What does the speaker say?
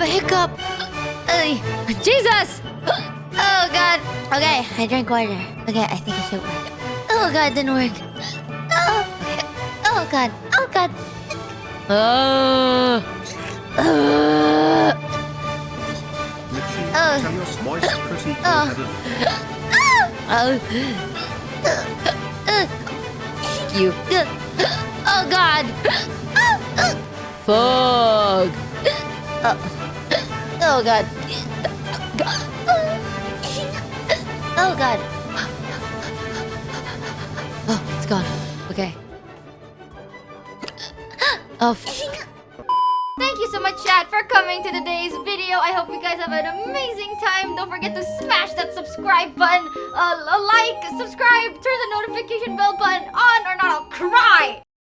a hiccup. Jesus! Oh god. Okay, I drank water. Okay, I think it should work. Oh god, didn't work. Oh, okay. Oh god. Oh god. Michi, Oh. tell your moist, pretty Oh. You. Oh god. Fuck. Oh god. Oh god. Oh, it's gone. Okay. Oh. Thank you so much, chat, for coming to today's video. I hope you guys have an amazing time. Don't forget to smash that subscribe button, like, subscribe, turn the notification bell button on, or not I'll cry.